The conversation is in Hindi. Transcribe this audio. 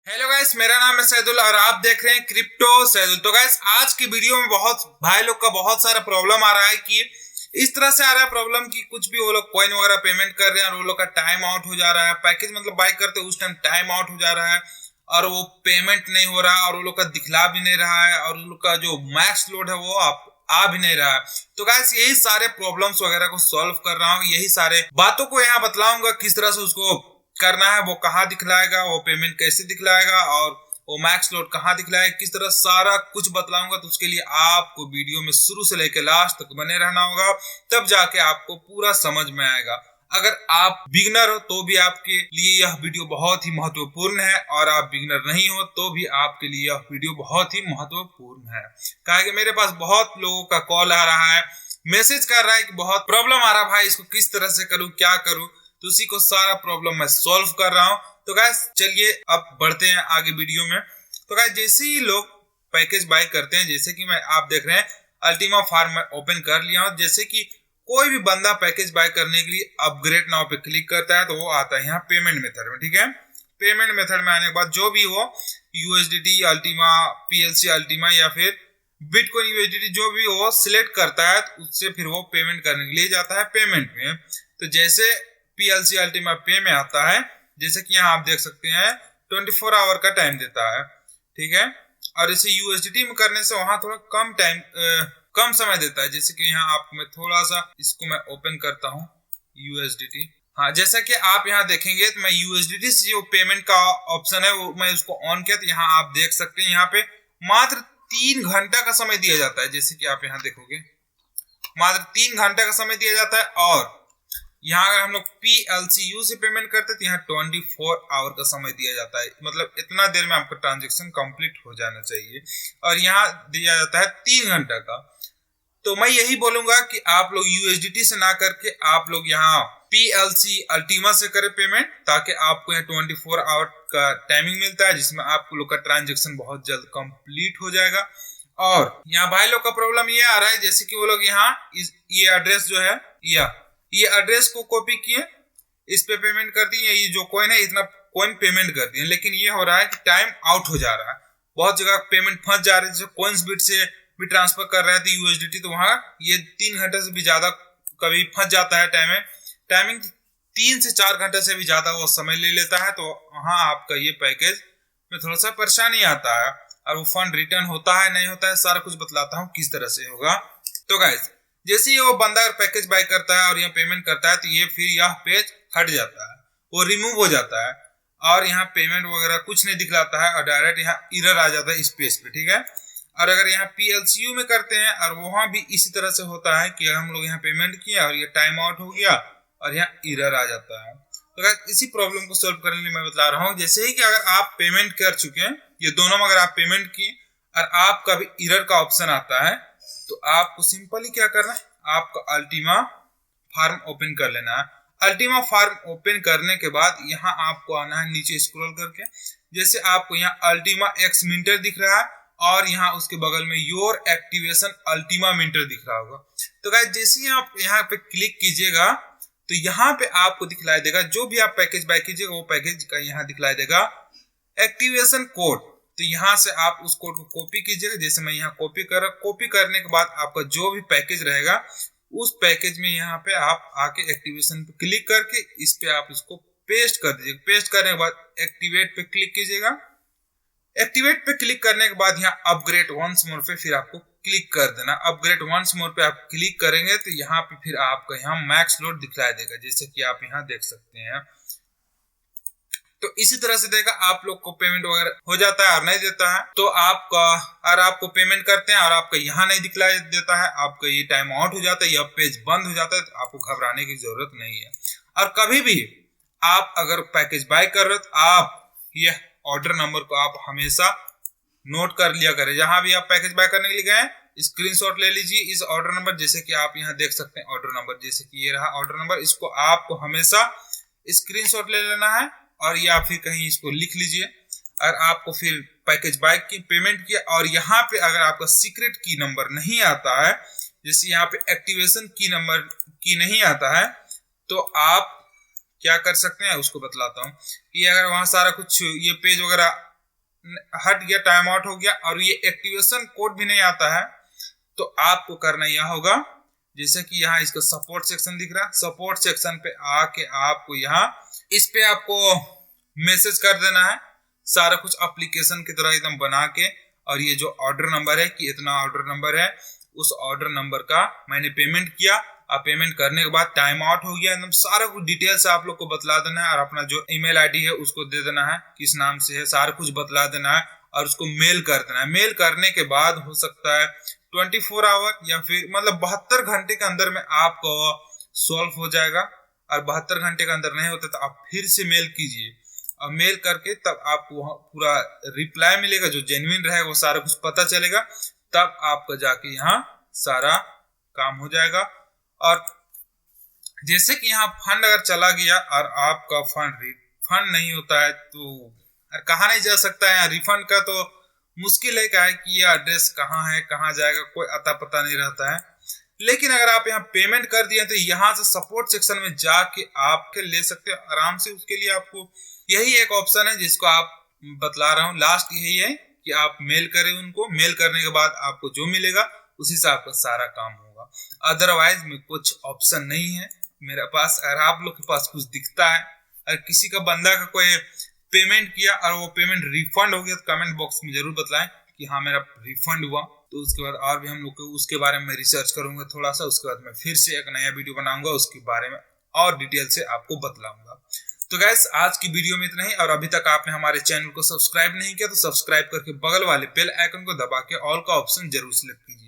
हेलो गाइस, मेरा नाम है सैदुल और आप देख रहे हैं क्रिप्टो सैदुल। तो गाइस, आज की वीडियो में बहुत भाई लोग का बहुत सारा प्रॉब्लम आ रहा है कि इस तरह से आ रहा है प्रॉब्लम कि कुछ भी वो लोग कॉइन वगैरह पेमेंट कर रहे हैं और वो लोग का टाइम आउट हो जा रहा है। पैकेज मतलब बाय करते उस टाइम टाइम आउट हो जा रहा है और वो पेमेंट नहीं हो रहा और वो लोग का दिखला भी नहीं रहा है और उन लोग का जो मैक्स लोड है वो आ भी नहीं रहा है। तो गाइस, यही सारे प्रॉब्लम्स वगैरह को सॉल्व कर रहा हूँ, यही सारे बातों को यहाँ बतलाऊंगा किस तरह से उसको करना है, वो कहाँ दिखलाएगा, वो पेमेंट कैसे दिखलाएगा और वो मैक्स लोड कहाँ दिखलाएगा, किस तरह सारा कुछ बतलाऊंगा। तो उसके लिए आपको वीडियो में शुरू से लेकर लास्ट तक बने रहना होगा, तब जाके आपको पूरा समझ में आएगा। अगर आप बिगनर हो तो भी आपके लिए यह वीडियो बहुत ही महत्वपूर्ण है और आप बिगनर नहीं हो तो भी आपके लिए यह वीडियो बहुत ही महत्वपूर्ण है। कहा कि मेरे पास बहुत लोगों का कॉल आ रहा है, मैसेज कर रहा है कि बहुत प्रॉब्लम आ रहा है भाई, इसको किस तरह से करूं, क्या करूं। तो उसी को सारा प्रॉब्लम मैं सॉल्व कर रहा हूं। तो गाइस चलिए अब बढ़ते हैं आगे वीडियो में। तो गाइस, जैसे ही लोग पैकेज बाय करते हैं, जैसे कि मैं आप देख रहे हैं अल्टीमा फार्म में ओपन कर लिया हूं। जैसे कि कोई भी बंदा पैकेज बाय करने के लिए अपग्रेड नाउ पे क्लिक करता है तो वो आता है यहाँ पेमेंट मेथड में। ठीक है, पेमेंट मेथड में आने के बाद जो भी हो यूएसडीटी अल्टीमा, पीएलसी अल्टीमा या फिर बिटकॉइन यूएसडीटी जो भी हो सिलेक्ट करता है, तो उससे फिर वो पेमेंट करने के लिए जाता है पेमेंट में। तो जैसे पीएलसी अल्टीमा पे में आता है, जैसे कि यहाँ आप देख सकते हैं 24 आवर का टाइम देता है। ठीक है, और इसे यूएसडीटी में करने से वहां थोड़ा कम समय देता है। जैसे कि यहाँ आप मैं थोड़ा सा इसको मैं ओपन करता हूँ यूएसडीटी। हाँ, जैसा कि आप यहाँ देखेंगे तो मैं यूएसडीटी से जो पेमेंट का ऑप्शन है वो मैं उसको ऑन किया, तो यहाँ आप देख सकते हैं यहाँ पे मात्र 3 घंटा का समय दिया जाता है। जैसे कि आप यहाँ देखोगे मात्र 3 घंटा का समय दिया जाता है और यहाँ अगर हम लोग PLCU से पेमेंट करते हैं तो यहाँ 24 आवर का समय दिया जाता है। मतलब इतना देर में आपका ट्रांजेक्शन कंप्लीट हो जाना चाहिए और यहाँ दिया जाता है 3 घंटा का। तो मैं यही बोलूंगा कि आप लोग USDT से ना करके आप लोग यहाँ PLC अल्टीमा से करें पेमेंट, ताकि आपको यहाँ 24 आवर का टाइमिंग मिलता है जिसमें आप लोग का ट्रांजेक्शन बहुत जल्द कंप्लीट हो जाएगा। और यहाँ भाई लोग का प्रॉब्लम ये आ रहा है, जैसे कि वो लोग यहाँ ये एड्रेस जो है ये एड्रेस को कॉपी किए, इस पे पेमेंट कर दिए, ये जो कॉइन है इतना कॉइन पेमेंट कर दिए, लेकिन ये हो रहा है कि टाइम आउट हो जा रहा है। बहुत जगह पेमेंट फंस जा रही है, जैसे कॉइन्स बिट से भी ट्रांसफर कर रहे थे यूएसडीटी, तो वहां ये 3 घंटे से भी ज्यादा कभी फंस जाता है। टाइमिंग 3 से 4 घंटे से भी ज्यादा वो समय ले लेता है। तो वहां आपका ये पैकेज में थोड़ा सा परेशानी आता है और वो फंड रिटर्न होता है नहीं होता है, सारा कुछ बतलाता हूँ किस तरह से होगा। तो गाइस, जैसे ही वो बंदा पैकेज बाय करता है और यहाँ पेमेंट करता है तो ये फिर यह पेज हट जाता है, वो रिमूव हो जाता है और यहाँ पेमेंट वगैरह कुछ नहीं दिखलाता है और डायरेक्ट यहाँ एरर आ जाता है इस पेज पे। ठीक है, और अगर यहाँ PLCU में करते हैं और वहां भी इसी तरह से होता है कि हम लोग यहाँ पेमेंट किया और ये टाइम आउट हो गया और यहाँ एरर आ जाता है। तो अगर इसी प्रॉब्लम को सोल्व करने के लिए मैं बता रहा हूँ, जैसे ही कि अगर आप पेमेंट कर चुके हैं, ये दोनों में अगर आप पेमेंट किए और आपका भी एरर का ऑप्शन आता है, तो आपको सिंपली क्या करना है, आपका अल्टीमा फार्म ओपन कर लेना है। अल्टीमा फार्म ओपन करने के बाद यहाँ आपको आना है नीचे स्क्रॉल करके, जैसे आपको यहाँ अल्टीमा एक्स मिंटर दिख रहा है और यहाँ उसके बगल में योर एक्टिवेशन अल्टीमा मिंटर दिख रहा होगा। तो गाइस, जैसे ही आप यहाँ पे क्लिक कीजिएगा तो यहाँ पे आपको दिखलाई देगा जो भी आप पैकेज बाय कीजिएगा वो पैकेज का यहाँ दिखलाई देगा एक्टिवेशन कोड। तो यहाँ से आप उस कोड को कॉपी कीजिएगा, जैसे मैं यहाँ कॉपी कर रहा हूँ। कॉपी करने के बाद आपका जो भी पैकेज रहेगा उस पैकेज में यहाँ पे आप आके एक्टिवेशन पे क्लिक करके इस पे आप इसको पेस्ट कर दीजिएगा। पेस्ट करने के बाद एक्टिवेट पे क्लिक कीजिएगा। एक्टिवेट पे क्लिक करने के बाद यहाँ अपग्रेड वंस मोर पे फिर आपको क्लिक कर देना। अपग्रेड वंस मोर पे आप क्लिक करेंगे तो यहाँ पे फिर आपका यहाँ मैक्स लोड दिखलाई देगा, जैसे कि आप यहाँ देख सकते हैं। तो इसी तरह से देगा, आप लोग को पेमेंट वगैरह हो जाता है और नहीं देता है तो आपका, और आपको पेमेंट करते हैं और आपका यहाँ नहीं दिखलाई देता है, आपका ये टाइम आउट हो जाता है, यह पेज बंद हो जाता है, तो आपको घबराने की जरूरत नहीं है। और कभी भी आप अगर पैकेज बाय कर रहे हो तो आप यह ऑर्डर नंबर को आप हमेशा नोट कर लिया करें। जहां भी आप पैकेज बाय करने के लिए गए स्क्रीनशॉट ले लीजिए इस ऑर्डर नंबर, जैसे कि आप यहाँ देख सकते हैं ऑर्डर नंबर, जैसे कि ये रहा ऑर्डर नंबर, इसको आपको हमेशा स्क्रीनशॉट ले लेना है और या फिर कहीं इसको लिख लीजिए। और आपको फिर पैकेज बाय की पेमेंट किया और यहाँ पे अगर आपका सीक्रेट की नंबर नहीं आता है, जैसे यहाँ पे एक्टिवेशन की नंबर की नहीं आता है, तो आप क्या कर सकते हैं उसको बतलाता हूँ कि अगर वहां सारा कुछ ये पेज वगैरह हट गया, टाइम आउट हो गया और ये एक्टिवेशन कोड भी नहीं आता है, तो आपको करना यह होगा, जैसे कि यहाँ इसका सपोर्ट सेक्शन दिख रहा है, सपोर्ट सेक्शन पे आके आपको यहाँ इस पे आपको मैसेज कर देना है सारा कुछ एप्लीकेशन की तरह एकदम बना के, और ये जो ऑर्डर नंबर है कि इतना ऑर्डर नंबर है, उस ऑर्डर नंबर का मैंने पेमेंट किया, और पेमेंट करने के बाद टाइम आउट हो गया, एकदम सारा कुछ डिटेल्स आप लोग को बतला देना है, और अपना जो ईमेल आईडी है उसको दे देना है, किस नाम से है सारा कुछ बतला देना है, और उसको मेल कर देना है। मेल करने के बाद हो सकता है 24 आवर या फिर मतलब 72 घंटे के अंदर में आपको सॉल्व हो जाएगा, और 72 घंटे के अंदर नहीं होता तो आप फिर से मेल कीजिए, और मेल करके तब आपको पूरा रिप्लाई मिलेगा जो जेन्युइन रहेगा, वो सारा कुछ पता चलेगा, तब आपका जाके यहाँ सारा काम हो जाएगा। और जैसे कि यहाँ फंड अगर चला गया और आपका फंड रिफंड नहीं होता है तो कहाँ नहीं जा सकता है, रिफंड का तो मुश्किल है, क्या है कि ये एड्रेस कहाँ है, कहाँ जाएगा, कोई अता पता नहीं रहता है। लेकिन अगर आप यहाँ पेमेंट कर दिए तो यहाँ से सपोर्ट सेक्शन में जाके आप ले सकते हो आराम से। उसके लिए आपको यही एक ऑप्शन है जिसको आप बतला रहा हूँ, लास्ट यही है कि आप मेल करें उनको, मेल करने के बाद आपको जो मिलेगा उसी से आपका सारा काम होगा। अदरवाइज में कुछ ऑप्शन नहीं है मेरे पास। अगर आप लोग के पास कुछ दिखता है, अगर किसी का बंदा का कोई पेमेंट किया और वो पेमेंट रिफंड हो गया तो कमेंट बॉक्स में जरूर बताएं कि हाँ मेरा रिफंड हुआ, तो उसके बाद और भी हम लोग को उसके बारे में रिसर्च करूंगा थोड़ा सा, उसके बाद मैं फिर से एक नया वीडियो बनाऊंगा, उसके बारे में और डिटेल से आपको बतलाऊंगा। तो गाइस आज की वीडियो में इतना ही, और अभी तक आपने हमारे चैनल को सब्सक्राइब नहीं किया तो सब्सक्राइब करके बगल वाले बेल आइकन को दबा के ऑल का ऑप्शन जरूर सिलेक्ट कीजिए।